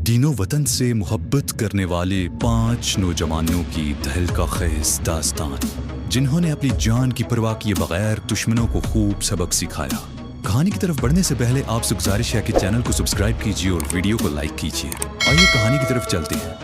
दीनो वतन से मोहब्बत करने वाले 5 नौजवानों की तहलका खेज दास्तान, जिन्होंने अपनी जान की परवाह किए बगैर दुश्मनों को खूब सबक सिखाया। कहानी की तरफ बढ़ने से पहले आपसे गुजारिश है कि चैनल को सब्सक्राइब कीजिए और वीडियो को लाइक कीजिए। आइए कहानी की तरफ चलते हैं।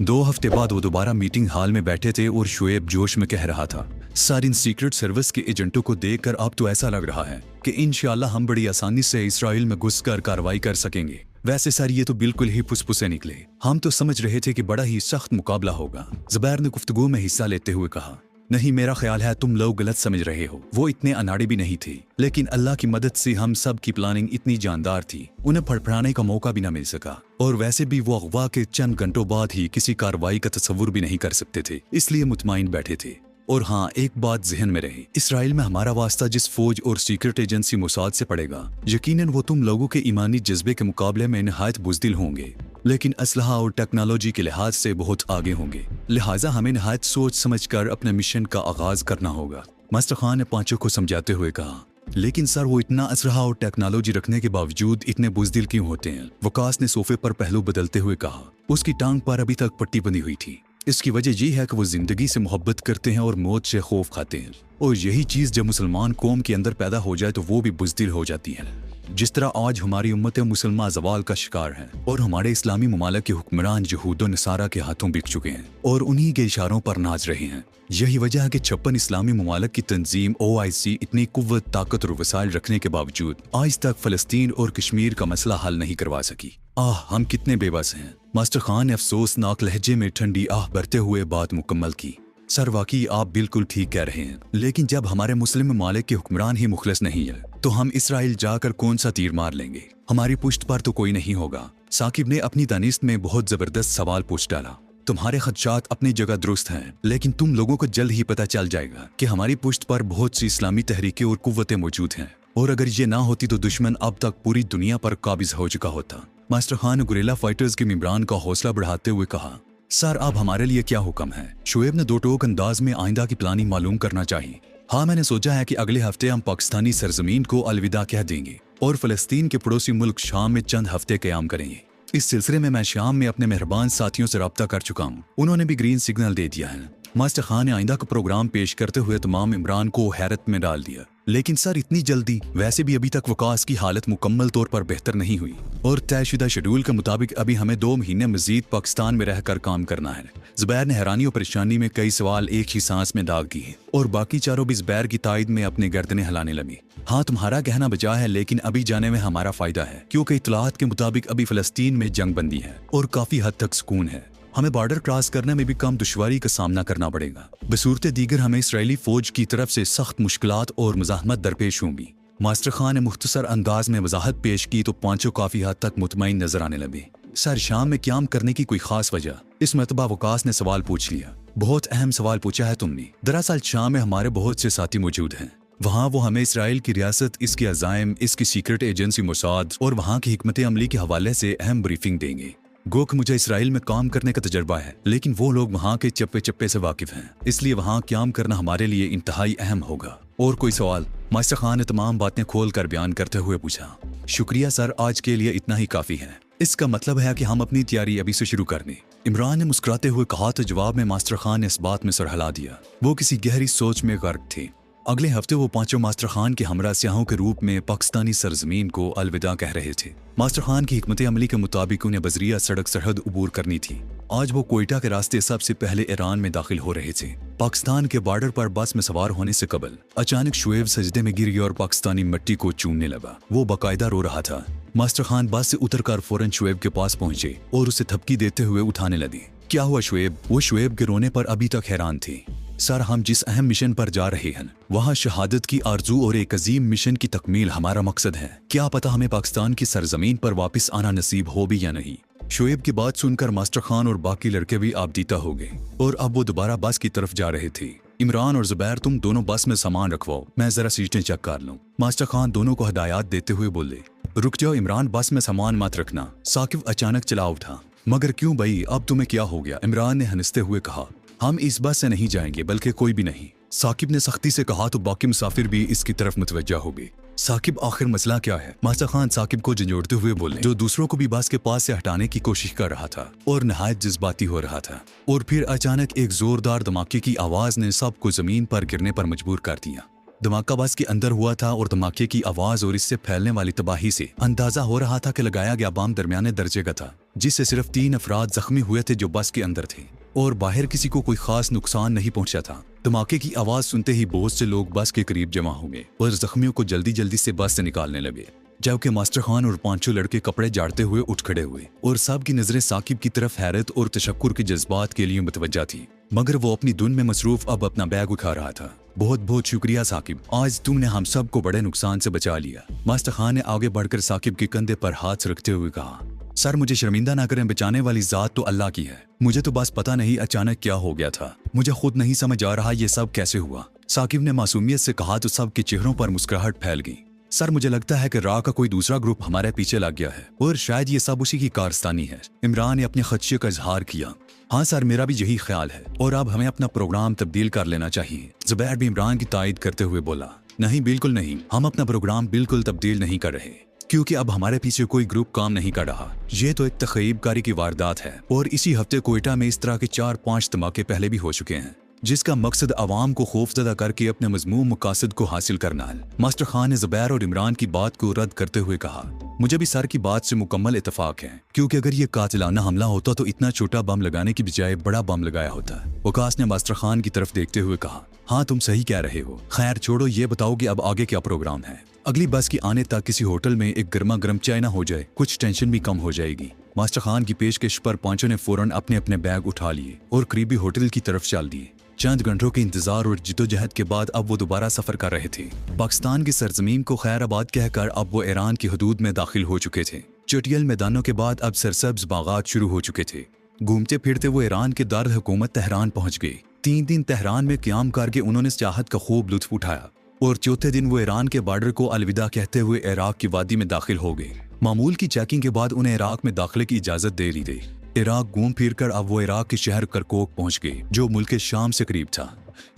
2 हफ्ते बाद वो दोबारा मीटिंग हॉल में बैठे थे और शुएब जोश में कह रहा था, सर इन सीक्रेट सर्विस के एजेंटों को देखकर अब तो ऐसा लग रहा है कि इंशाल्लाह हम बड़ी आसानी से इसराइल में घुसकर कार्रवाई कर सकेंगे। वैसे सर ये तो बिल्कुल ही फुसफुसे निकले, हम तो समझ रहे थे कि बड़ा ही सख्त मुकाबला होगा। जुबैर ने गुफ्तगू में हिस्सा लेते हुए कहा, नहीं मेरा ख्याल है तुम लोग गलत समझ रहे हो, वो इतने अनाड़ी भी नहीं थे, लेकिन अल्लाह की मदद से हम सब की प्लानिंग इतनी जानदार थी उन्हें फड़फड़ाने का मौका भी न मिल सका। और वैसे भी वो अगवा के चंद घंटों बाद ही किसी कार्रवाई का तस्वुर भी नहीं कर सकते थे, इसलिए मुतमाइन बैठे थे। और हाँ, एक बात जहन में रहे, इसराइल में हमारा वास्ता जिस फौज और सीक्रेट एजेंसी मोसाद से पड़ेगा, यकीनन वो तुम लोगों के ईमानी जज्बे के मुकाबले में निहायत बुज़दिल होंगे, लेकिन असलहा और टेक्नोलॉजी के लिहाज से बहुत आगे होंगे। लिहाजा हमें निहायत सोच समझकर अपने मिशन का आगाज करना होगा। मास्टर खान ने पांचों को समझाते हुए कहा, लेकिन सर वो इतना असलहा और टेक्नोलॉजी रखने के बावजूद इतने बुज़दिल क्यों होते हैं? वकास ने सोफे पर पहलू बदलते हुए कहा। उसकी टांग पर अभी तक पट्टी बंधी हुई थी। इसकी वजह यह है कि वो जिंदगी से मोहब्बत करते हैं और मौत से खौफ खाते हैं, और यही चीज जब मुसलमान कौम के अंदर पैदा हो जाए तो वो भी बुज़दिल हो जाती है। जिस तरह आज हमारी उम्मत मुसलमान जवाल का शिकार है और हमारे इस्लामी ममालिक के हुक्मरान यहूद नसारा के हाथों बिक चुके हैं और उन्हीं के इशारों पर नाच रहे हैं। यही वजह है कि 56 इस्लामी ममालिक की तंजीम OIC इतनी कुव्वत, ताकत और वसाइल रखने के बावजूद आज तक फलस्तीन और कश्मीर का मसला हल नहीं करवा सकी। हम कितने बेबस हैं। मास्टर खान ने अफसोसनाक लहजे में ठंडी आह भरते हुए बात मुकम्मल की। सर वाकई आप बिल्कुल ठीक कह रहे हैं, लेकिन जब हमारे मुस्लिम ममालिक के हुक्मरान ही मुखलस नहीं है तो हम इसराइल जाकर कौन सा तीर मार लेंगे? हमारी पुश्त पर तो कोई नहीं होगा। साकिब ने अपनी दानिश में बहुत जबरदस्त सवाल पूछ डाला। तुम्हारे खदशात अपनी जगह दुरुस्त हैं, लेकिन तुम लोगों को जल्द ही पता चल जाएगा कि हमारी पुश्त पर बहुत सी इस्लामी तहरीकें और कुव्वतें मौजूद हैं, और अगर ये ना होती तो दुश्मन अब तक पूरी दुनिया पर काबिज हो चुका होता। मास्टर खान ने गुरिल्ला फाइटर्स के मेंबरान का हौसला बढ़ाते हुए कहा, सर अब हमारे लिए क्या हुक्म है? शुएब ने दो टोक अंदाज में आइंदा की प्लानिंग मालूम करना चाहिए। हाँ, मैंने सोचा है कि अगले हफ्ते हम पाकिस्तानी सरजमीन को अलविदा कह देंगे और फलस्तीन के पड़ोसी मुल्क शाम में चंद हफ्ते क़याम करेंगे। इस सिलसिले में मैं शाम में अपने मेहरबान साथियों से रब्ता कर चुका हूँ, उन्होंने भी ग्रीन सिग्नल दे दिया है। मास्टर खान ने आइंदा का प्रोग्राम पेश करते हुए तमाम इमरान को हैरत में डाल दिया। लेकिन सर इतनी जल्दी? वैसे भी अभी तक वकास की हालत मुकम्मल तौर पर बेहतर नहीं हुई और तयशुदा शेड्यूल के मुताबिक अभी हमें 2 महीने मजीद पाकिस्तान में रहकर काम करना है। जुबैर ने हैरानी और परेशानी में कई सवाल एक ही सांस में दाग दिए और बाकी चारों भी जुबैर की तायद में अपने गर्दनें हिलाने लगे। हाँ, तुम्हारा कहना बचा है, लेकिन अभी जाने में हमारा फायदा है, क्योंकि इत्तलात के मुताबिक अभी फलस्तीन में जंग बंदी है और काफी हद तक सुकून है। हमें बॉर्डर क्रॉस करने में भी कम दुश्वारी का सामना करना पड़ेगा। बसूरत दीगर हमें इसराइली फौज की तरफ से सख्त मुश्किलात और मुज़ाहमत दरपेश होंगी। मास्टर खान ने मुख्तसर अंदाज में वजाहत पेश की तो पांचों काफी हद तक मुतमईन नजर आने लगे। सर शाम में क्याम करने की कोई खास वजह? इस मरतबा वकास ने सवाल पूछ लिया। बहुत अहम सवाल पूछा है तुमने। दरअसल शाम में हमारे बहुत से साथी मौजूद हैं। वहाँ वो हमें इसराइल की रियासत, इसके अज़ाइम, इसकी सीक्रेट एजेंसी मोसाद और वहाँ की हिकमत अमली के हवाले से अहम ब्रीफिंग देंगे। गो कि मुझे इसराइल में काम करने का तजर्बा है, लेकिन वो लोग वहाँ के चप्पे चप्पे से वाकिफ हैं, इसलिए वहाँ क्याम करना हमारे लिए इंतहाई अहम होगा। और कोई सवाल? मास्टर खान ने तमाम बातें खोल कर बयान करते हुए पूछा। शुक्रिया सर, आज के लिए इतना ही काफी है। इसका मतलब है कि हम अपनी तैयारी अभी से शुरू कर दें। इमरान ने मुस्कुराते हुए कहा तो जवाब में मास्टर खान ने इस बात में सर हिला दिया। वो किसी गहरी सोच में गर्क थे। अगले हफ्ते वो पांचों मास्टर खान के हमरा सियाहों के रूप में पाकिस्तानी सरजमीन को अलविदा कह रहे थे। मास्टर खान की हिकमत अमली के मुताबिक उन्हें बजरिया सड़क सरहद उबूर करनी थी। आज वो कोयटा के रास्ते सबसे पहले ईरान में दाखिल हो रहे थे। पाकिस्तान के बॉर्डर पर बस में सवार होने से कबल अचानक शुएब सजदे में गिर गया और पाकिस्तानी मिट्टी को चूमने लगा। वो बाकायदा रो रहा था। मास्टर खान बस से उतरकर फौरन शुएब के पास पहुंचे और उसे थपकी देते हुए उठाने लगे। क्या हुआ शुएब? वो शुएब के रोने पर अभी तक हैरान थे। सर हम जिस अहम मिशन पर जा रहे हैं वहाँ शहादत की आरजू और एक अजीम मिशन की तकमील हमारा मकसद है। क्या पता हमें पाकिस्तान की सरजमीन पर वापस आना नसीब हो भी या नहीं। शुएब की बात सुनकर मास्टर खान और बाकी लड़के भी आबदीता हो गए और अब वो दोबारा बस की तरफ जा रहे थे। इमरान और जुबैर, तुम दोनों बस में सामान रखवाओ, मैं जरा सीटें चेक कर लूं। मास्टर खान दोनों को हिदायत देते हुए बोले। रुक जाओ इमरान, बस में सामान मत रखना। साकिब अचानक चला उठा। मगर क्यों भाई, अब तुम्हें क्या हो गया? इमरान ने हंसते हुए कहा। हम इस बस से नहीं जाएंगे, बल्कि कोई भी नहीं। साकिब ने सख्ती से कहा तो बाकी मुसाफिर भी इसकी तरफ मुतवज्जा हो गए। साकिब आखिर मसला क्या है? मास्टर खान साकिब को झंझोड़ते हुए बोले, जो दूसरों को भी बस के पास से हटाने की कोशिश कर रहा था और नहायत जज्बाती हो रहा था। और फिर अचानक एक जोरदार धमाके की आवाज ने सबको जमीन पर गिरने पर मजबूर कर दिया। धमाका बस के अंदर हुआ था और धमाके की आवाज और इससे फैलने वाली तबाही से अंदाजा हो रहा था कि लगाया गया बम दरमियाने दर्जे का था, जिससे सिर्फ 3 अफराद जख्मी हुए थे जो बस के अंदर थे और बाहर किसी को कोई खास नुकसान नहीं पहुंचा था। धमाके की आवाज सुनते ही बहुत से लोग बस के करीब जमा हो गए और जख्मियों को जल्दी जल्दी से बस से निकालने लगे, जबकि मास्टर खान और 5 लड़के कपड़े झाड़ते हुए उठ खड़े हुए और सबकी नजरें साकिब की तरफ हैरत और तशक्कुर के जज्बात के लिए मुतवज्जा थी, मगर वो अपनी धुन में मसरूफ अब अपना बैग उठा रहा था। बहुत बहुत शुक्रिया साकिब, आज तुमने हम सब को बड़े नुकसान से बचा लिया। मास्टर खान ने आगे बढ़कर साकिब के कंधे पर हाथ रखते हुए कहा, सर मुझे शर्मिंदा ना करें, बचाने वाली जात तो अल्लाह की है। मुझे तो बस पता नहीं अचानक क्या हो गया था, मुझे खुद नहीं समझ आ रहा ये सब कैसे हुआ। साकिब ने मासूमियत से कहा तो सबके चेहरों पर मुस्कुराहट फैल गई। सर मुझे लगता है कि राह का कोई दूसरा ग्रुप हमारे पीछे लग गया है और शायद ये सब उसी की कारस्तानी है। इमरान ने अपने खदशे का इजहार किया। हाँ सर, मेरा भी यही ख्याल है और अब हमें अपना प्रोग्राम तब्दील कर लेना चाहिए। जुबैर भी इमरान की तायद करते हुए बोला, नहीं बिल्कुल नहीं, हम अपना प्रोग्राम बिल्कुल तब्दील नहीं कर रहे, क्योंकि अब हमारे पीछे कोई ग्रुप काम नहीं कर रहा। ये तो एक तख़य्युबकारी की वारदात है और इसी हफ्ते कोयटा में इस तरह के 4-5 धमाके पहले भी हो चुके हैं, जिसका मकसद अवाम को खौफजदा करके अपने मज़मूम मकासद को हासिल करना है। मास्टर खान ने जुबैर और इमरान की बात को रद्द करते हुए कहा, मुझे भी सर की बात से मुकम्मल इतफाक है, क्योंकि अगर ये कातिलाना हमला होता तो इतना छोटा बम लगाने की बजाय बड़ा बम लगाया होता। वकास ने मास्टर खान की तरफ देखते हुए कहा, हाँ तुम सही कह रहे हो। खैर छोड़ो, ये बताओ कि अब आगे क्या प्रोग्राम है? अगली बस की आने तक किसी होटल में एक गर्मा गर्म चाय ना हो जाए, कुछ टेंशन भी कम हो जाएगी। मास्टर खान की पेशकश पर 5 ने फौरन अपने अपने बैग उठा लिए और करीबी होटल की तरफ चल दिए। चंद घंटों के इंतजार और जिद्दोजहद के बाद अब वो दोबारा सफर कर रहे थे। पाकिस्तान की सरजमीन को खैराबाद कहकर अब वो ईरान की हदूद में दाखिल हो चुके थे। चटियल मैदानों के बाद अब सरसब्ज बागात शुरू हो चुके थे। घूमते फिरते वो ईरान के दारुल हुकूमत तेहरान पहुंच गए। 3 दिन तेहरान में क्याम करके उन्होंने चाहत का खूब लुत्फ उठाया और चौथे दिन वो ईरान के बॉर्डर को अलविदा कहते हुए इराक की वादी में दाखिल हो गए। मामूल की चेकिंग के बाद उन्हें इराक में दाखिले की इजाजत दे दी गई। इराक घूम फिर कर अब वो इराक के शहर करकोक पहुंच गए, जो मुल्क शाम से करीब था,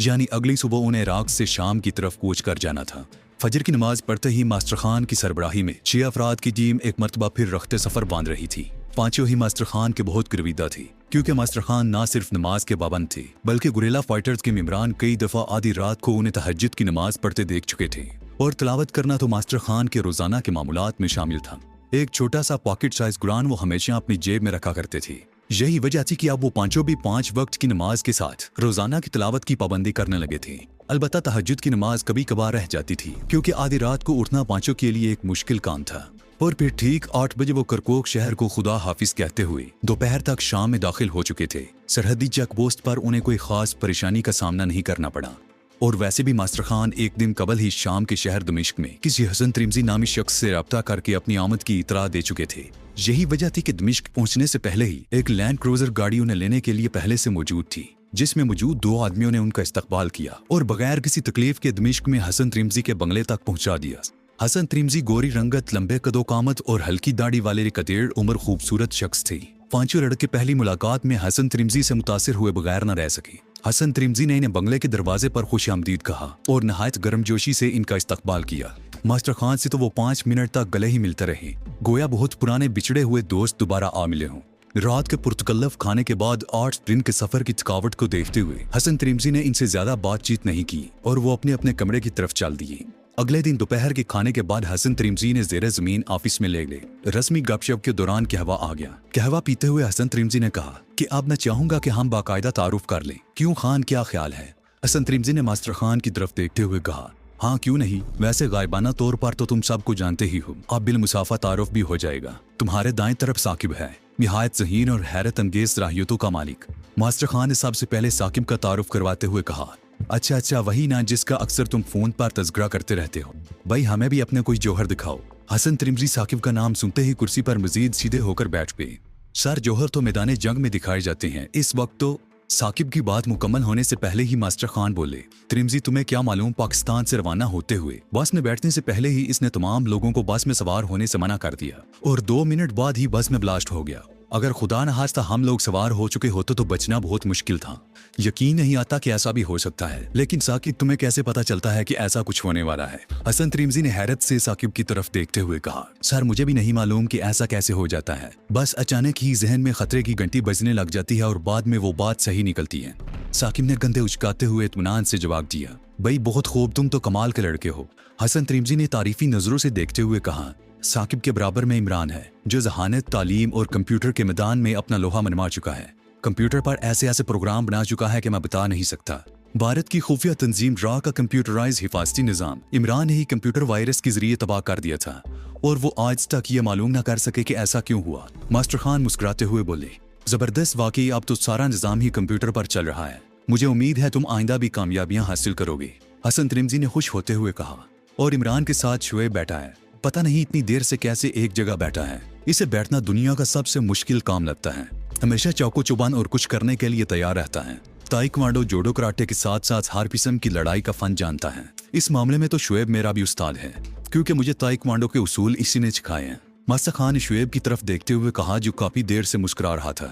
यानी अगली सुबह उन्हें इराक से शाम की तरफ कूच कर जाना था। फजर की नमाज पढ़ते ही मास्टर खान की सरबराही में 6 अफराद की टीम एक मरतबा फिर रखते सफर बांध रही थी। 5 ही मास्टर खान के बहुत गिरविदा थे, क्योंकि मास्टर खान न सिर्फ नमाज के पाबंद थे, बल्कि गुरिल्ला फाइटर्स के मेंबरान कई दफा आधी रात को उन्हें तहज्जुद की नमाज पढ़ते देख चुके थे और तिलावत करना तो मास्टर खान के रोजाना के मामूलात में शामिल था। एक छोटा सा पॉकेट साइज कुरान वो हमेशा अपनी जेब में रखा करते थे। यही वजह थी कि अब वो पांचों भी 5 वक्त की नमाज के साथ रोजाना की तिलावत की पाबंदी करने लगे थे। अलबत्ता तहज्जुद की नमाज कभी कभार रह जाती थी, क्योंकि आधी रात को उठना पांचों के लिए एक मुश्किल काम था। और फिर ठीक 8 बजे वो करकोक शहर को खुदा हाफिज कहते हुए दोपहर तक शाम में दाखिल हो चुके थे। सरहदी चेक पोस्ट पर उन्हें कोई खास परेशानी का सामना नहीं करना पड़ा। और वैसे भी मास्टर खान एक दिन कबल ही शाम के शहर दमिश्क में किसी हसन त्रिमजी नामी शख्स से रब्ता करके अपनी आमद की इतला दे चुके थे। यही वजह थी कि दमिश्क पहुंचने से पहले ही एक लैंड क्रूजर गाड़ी उन्हें लेने के लिए पहले से मौजूद थी, जिसमें मौजूद 2 आदमियों ने उनका इस्तकबाल किया और बगैर किसी तकलीफ के दमिश्क में हसन त्रिमजी के बंगले तक पहुंचा दिया। हसन त्रिमजी गोरी रंगत, लंबे कदो कामत और हल्की दाढ़ी वाले कदेड़ उम्र खूबसूरत शख्स थे। 5 लड़के पहली मुलाकात में हसन त्रिमजी से मुतासिर हुए बगैर न रह सके। हसन त्रिमजी ने इन्हें बंगले के दरवाजे पर खुशामदीद कहा और नहायत गर्मजोशी से इनका इस्तकबाल किया। मास्टर खान से तो वो 5 मिनट तक गले ही मिलते रहे, गोया बहुत पुराने बिछड़े हुए दोस्त दोबारा आ मिले हों। रात के पुरतकल्लफ खाने के बाद 8 दिन के सफर की थकावट को देखते हुए हसन त्रिमजी ने इनसे ज्यादा बातचीत नहीं की और वो अपने अपने कमरे की तरफ चल दिए। अगले दिन दोपहर के खाने के बाद हसन त्रिमजी ने ज़ेरे ज़मीन ऑफिस में ले गए। रस्मी गपशप के दौरान कहवा आ गया। कहवा पीते हुए हसन त्रिमजी ने कहा कि अब मैं चाहूंगा कि हम बाकायदा तारुफ कर लें। क्यों खान, क्या ख्याल है? हसन त्रिमजी ने मास्टर खान की तरफ देखते हुए कहा, हाँ क्यों नहीं, वैसे गायबाना तौर पर तो तुम सबको जानते ही हो। अब बिलमुसाफा तारुफ भी हो जाएगा। तुम्हारे दाएं तरफ साकिब है, निहायत ज़हीन और हैरत अंगेज सलाहियतों का मालिक। मास्टर खान ने सबसे पहले साकिब का तारुफ करवाते हुए कहा, अच्छा वही ना जिसका अक्सर तुम फोन पर तज़किरा करते रहते हो। भाई हमें भी अपने कोई जौहर दिखाओ। हसन त्रिमजी साकिब का नाम सुनते ही कुर्सी पर मजीद सीधे होकर बैठ गए। सर जौहर तो मैदान जंग में दिखाए जाते हैं, इस वक्त तो। साकिब की बात मुकम्मल होने से पहले ही मास्टर खान बोले, त्रिमजी तुम्हें क्या मालूम, पाकिस्तान से रवाना होते हुए बस में बैठने से पहले ही इसने तमाम लोगों को बस में सवार होने से मना कर दिया और 2 मिनट बाद ही बस में ब्लास्ट हो गया। अगर खुदा न खास्ता हम लोग सवार हो चुके होते तो बचना बहुत मुश्किल था। यकीन नहीं आता कि ऐसा भी हो सकता है। लेकिन साकिब, तुम्हें कैसे पता चलता है कि ऐसा कुछ होने वाला है? हसन त्रिमजी ने हैरत से साकिब की तरफ देखते हुए कहा, सर मुझे भी नहीं मालूम कि ऐसा कैसे हो जाता है। बस अचानक ही जहन में खतरे की घंटी बजने लग जाती है और बाद में वो बात सही निकलती है। साकिब ने कंधे उचकाते हुए इत्मीनान से जवाब दिया, भाई बहुत खूब, तुम तो कमाल के लड़के हो। हसन त्रिमजी ने तारीफी नजरों से देखते हुए कहा, साकिब के बराबर में इमरान है जो जहानत, तालीम और कंप्यूटर के मैदान में अपना लोहा मनवा चुका है। कंप्यूटर पर ऐसे ऐसे प्रोग्राम बना चुका है कि मैं बता नहीं सकता। भारत की खुफिया तंजीम ड्रा का कंप्यूटराइज हिफाजती निज़ाम इमरान ने ही कंप्यूटर वायरस के जरिए तबाह कर दिया था और वो आज तक ये मालूम न कर सके कि ऐसा क्यों हुआ। मास्टर खान मुस्कुराते हुए बोले, जबरदस्त, वाकई अब तो सारा निज़ाम ही कंप्यूटर पर चल रहा है। मुझे उम्मीद है तुम आइंदा भी कामयाबियां हासिल करोगे। हसन त्रिमजी ने खुश होते हुए कहा। और इमरान के साथ शुएब बैठा है। पता नहीं इतनी देर से कैसे एक जगह बैठा है। इसे बैठना दुनिया का सबसे मुश्किल काम लगता है। हमेशा चौको चुबान और कुछ करने के लिए तैयार रहता है। ताइक्वांडो, जोडो, कराटे के साथ साथ हर किस्म की लड़ाई का फन जानता है। इस मामले में तो शुएब मेरा भी उस्ताद है, क्योंकि मुझे ताइक्वांडो के उसूल इसी ने सिखाए हैं। मास्टर खान ने शुएब की तरफ देखते हुए कहा, जो काफी देर से मुस्कुरा रहा था।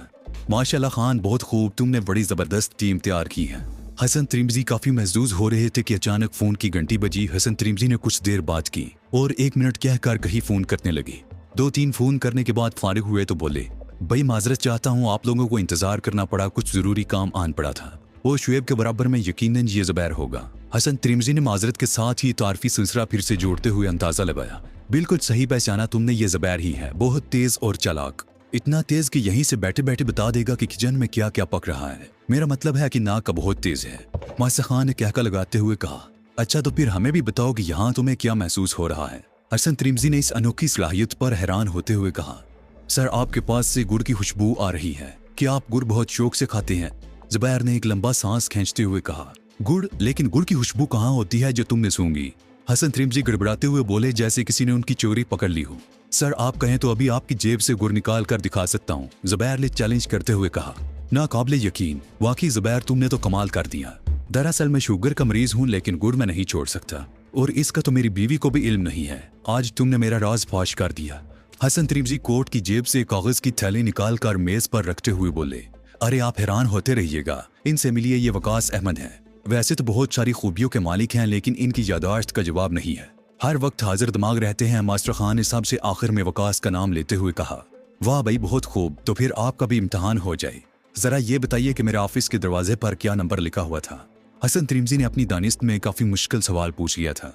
माशाल्लाह खान, बहुत खूब, तुमने बड़ी जबरदस्त टीम तैयार की है। हसन त्रिमजी काफी महजूज हो रहे थे कि अचानक फोन की घंटी बजी। हसन त्रिमजी ने कुछ देर बात की और 1 मिनट कहकर कहीं फोन करने लगे। 2-3 फोन करने के बाद फारिग हुए तो बोले, भाई माजरत चाहता हूँ, आप लोगों को इंतजार करना पड़ा, कुछ जरूरी काम आन पड़ा था। वो शुएब के बराबर में यकीनन ये ज़ुबैर होगा। हसन त्रिमजी ने माजरत के साथ ही तारफी सिलसिला फिर से जोड़ते हुए अंदाजा लगाया, बिल्कुल सही पहचाना तुमने, ये ज़ुबैर ही है। बहुत तेज और चालाक, इतना तेज कि यहीं से बैठे बैठे बता देगा कि किचन में क्या क्या पक रहा है। मेरा मतलब है कि नाक का बहुत तेज है। मास्टर खान ने कहका लगाते हुए कहा, अच्छा तो फिर हमें भी बताओ कि यहाँ तुम्हें क्या महसूस हो रहा है। हसन त्रिमजी ने इस अनोखी सलाहियत पर हैरान होते हुए कहा, सर आपके पास से गुड़ की खुशबू आ रही है। क्या आप गुड़ बहुत शौक से खाते हैं? ज़ुबैर ने एक लंबा सांस खींचते हुए कहा, गुड़? लेकिन गुड़ की खुशबू कहाँ होती है जो तुमने सूंघी? हसन त्रिमजी गड़बड़ाते हुए बोले, जैसे किसी ने उनकी चोरी पकड़ ली हो। सर आप कहें तो अभी आपकी जेब से गुड़ निकाल कर दिखा सकता हूँ, ज़ुबैर ने चैलेंज करते हुए कहा। ना काबिले यकीन, वाकई ज़ुबैर तुमने तो कमाल कर दिया। दरअसल मैं शुगर का मरीज हूँ, लेकिन गुड़ मैं नहीं छोड़ सकता, और इसका तो मेरी बीवी को भी इल्म नहीं है। आज तुमने मेरा राज फाश कर दिया। हसन त्रिमजी कोट की जेब से कागज की थैली निकाल कर मेज पर रखते हुए बोले, अरे आप हैरान होते रहिएगा, इनसे मिलिए, ये वकास अहमद है। वैसे तो बहुत सारी खूबियों के मालिक हैं, लेकिन इनकी यादाश्त का जवाब नहीं है। हर वक्त हाजिर दिमाग रहते हैं। मास्टर खान ने सबसे आखिर में वकास का नाम लेते हुए कहा, वाह भाई बहुत खूब, तो फिर आपका भी इम्तिहान हो जाए। जरा ये बताइए कि मेरे ऑफिस के दरवाजे पर क्या नंबर लिखा हुआ था? हसन त्रिमजी ने अपनी दानिश्त में काफी मुश्किल सवाल पूछ लिया था।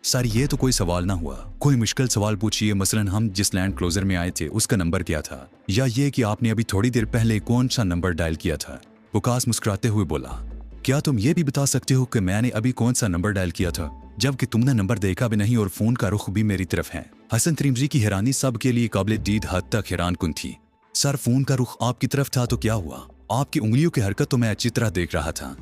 सर ये तो कोई सवाल ना हुआ, कोई मुश्किल सवाल पूछिए। मसलन हम जिस लैंड क्लोजर में आए थे उसका नंबर क्या था, या ये कि आपने अभी थोड़ी देर पहले कौन सा नंबर डायल किया था। वकास मुस्कुराते हुए बोला, क्या तुम ये भी बता सकते हो कि मैंने अभी कौन सा नंबर डायल किया था, जबकि तुमने नंबर देखा भी नहीं और फोन का रुख भी मेरी तरफ है? हसन त्रिमजी की हैरानी सबके लिए काबिल दीद हद तक हैरानकुन थी। सर फोन का रुख आपकी तरफ था तो क्या हुआ? आपकी उंगलियों की हरकत तो मैं अच्छी तरह देख रहा था।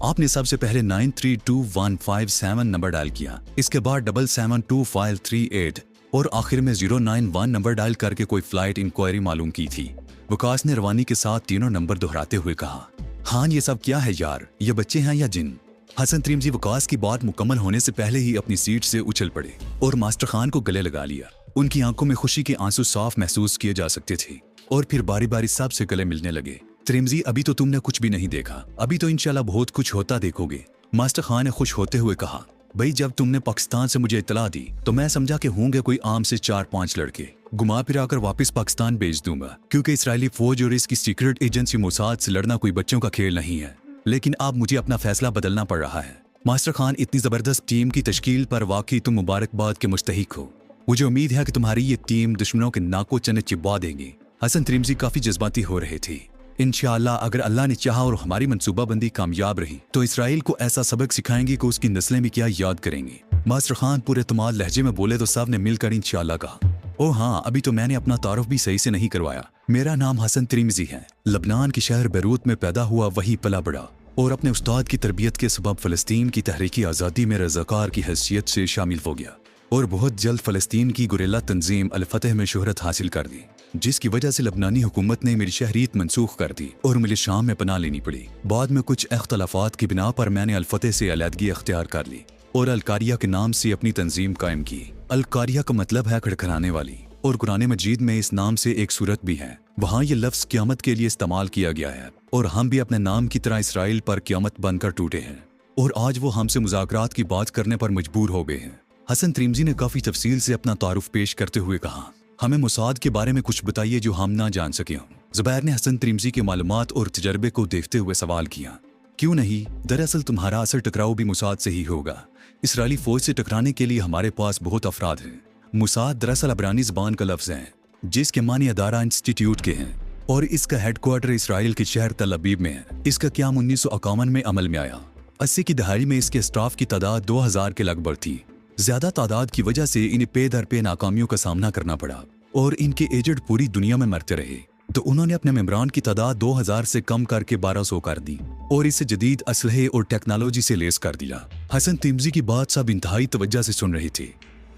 आपने सबसे पहले 932157 नंबर डायल किया, इसके बाद 772538 और आखिर में 091 नंबर डायल करके कोई फ्लाइट इंक्वायरी मालूम की थी। वकास ने रवानी के साथ तीनों नंबर दोहराते हुए कहा, हाँ ये सब क्या है यार, ये बच्चे हैं या जिन? हसन त्रिमजी वकास की बात मुकम्मल होने से पहले ही अपनी सीट से उछल पड़े और मास्टर खान को गले लगा लिया। उनकी आंखों में खुशी के आंसू साफ महसूस किए जा सकते थे और फिर बारी बारी सबसे गले मिलने लगे। त्रिमजी अभी तो तुमने कुछ भी नहीं देखा, अभी तो इंशाल्लाह बहुत कुछ होता देखोगे। मास्टर खान ने खुश होते हुए कहा, भाई जब तुमने पाकिस्तान से मुझे इतला दी तो मैं समझा कि होंगे कोई आम से 4-5 लड़के, घुमा फिरा कर वापस पाकिस्तान भेज दूंगा, क्योंकि इसराइली फौज और इसकी सीक्रेट एजेंसी मोसाद से लड़ना कोई बच्चों का खेल नहीं है। लेकिन अब मुझे अपना फैसला बदलना पड़ रहा है। मास्टर खान, इतनी जबरदस्त टीम की तश्कील पर वाकई तुम मुबारकबाद के मुस्तहिक हो। मुझे उम्मीद है कि तुम्हारी ये टीम दुश्मनों के नाकों चने चिपवा देगी। हसन त्रिमजी काफी जज्बाती हो रहे थे। इंशाअल्लाह अगर अल्लाह ने चाहा और हमारी मंसूबाबंदी कामयाब रही तो इसराइल को ऐसा सबक सिखाएंगे कि उसकी नस्लें भी क्या याद करेंगी। मास्टर खान पूरे तमाल लहजे में बोले तो सब ने मिलकर इंशाअल्लाह कहा। ओ हाँ, अभी तो मैंने अपना तारुफ भी सही से नहीं करवाया। मेरा नाम हसन त्रिमजी है। लबनान के शहर बैरूत में पैदा हुआ, वही पला बड़ा और अपने उस्ताद की तरबियत के सबब फ़लस्तीन की तहरीकी आज़ादी में रज़ाकार की हैसियत से शामिल हो गया और बहुत जल्द फ़लस्तीन की गुरिल्ला तंजीम अल फतह में शोहरत हासिल कर दी, जिसकी वजह से लबनानी हुकूमत ने मेरी शहरियत मनसूख कर दी और मुझे शाम में पनाह लेनी पड़ी। बाद में कुछ इख्तलाफात की बिना पर मैंने अल फतह से अलहदगी अख्तियार कर ली और अलकारिया के नाम से अपनी तंजीम कायम की। अलकारिया का मतलब है खड़खड़ाने वाली और कुरान मजीद में इस नाम से एक सूरत भी है, वहाँ ये लफ्ज़ क़यामत के लिए इस्तेमाल किया गया है। और हम भी अपने नाम की तरह इसराइल पर क़यामत बनकर टूटे हैं और आज वो हमसे मुज़ाकरात की बात करने पर मजबूर हो गए हैं। हसन त्रिमज़ी ने काफ़ी तफसील से अपना तारुफ पेश करते हुए कहा, हमें मोसाद के बारे में कुछ बताइए जो हम ना जान सके हों। ज़ुबैर ने हसन त्रिमज़ी के मालूमात और तजर्बे को देखते हुए सवाल किया, क्यों नहीं, दरअसल तुम्हारा असल टकराव भी मोसाद से ही होगा। इसराइली फ़ौज से टकराने के लिए हमारे पास बहुत अफराद हैं। मोसाद दरअसल अबरानी ज़बान का लफ्ज़ है जिसके मानी अदारा इंस्टीट्यूट के हैं और इसका हेडक्वार्टर इसराइल के शहर तल अबीब में है। इसका क़याम 1951 में अमल में आया। 80 की दहाई में इसके स्टाफ की तादाद 2000 के लगभग थी। ज्यादा तादाद की वजह से इन्हें पे दर पे नाकामियों का सामना करना पड़ा और इनके एजेंट पूरी दुनिया में मरते रहे, तो उन्होंने अपने मेंबरान की तादाद 2000 से कम करके 1200 कर दी और इसे जदीद असलहे और टेक्नोलॉजी से लेस कर दिया। हसन त्रिमज़ी की बात सब इंतहाई तवज्जो से सुन रहे थे।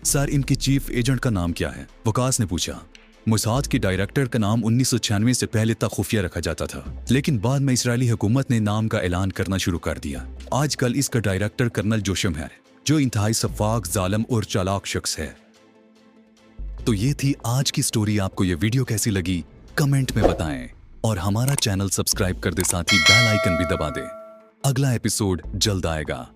सर, इनके चीफ एजेंट का नाम क्या है? वकास ने पूछा। मोसाद के डायरेक्टर का नाम 1996 से पहले तक खुफिया रखा जाता था, लेकिन बाद में इसराइली हुकूमत ने नाम का ऐलान करना शुरू कर दिया। आजकल इसका डायरेक्टर कर्नल जोशम है, जो इंतहाई शफ़ाक, जालिम और चालाक शख्स है। तो ये थी आज की स्टोरी। आपको ये वीडियो कैसी लगी कमेंट में बताएं और हमारा चैनल सब्सक्राइब कर दे, साथ ही बेल आइकन भी दबा दे। अगला एपिसोड जल्द आएगा।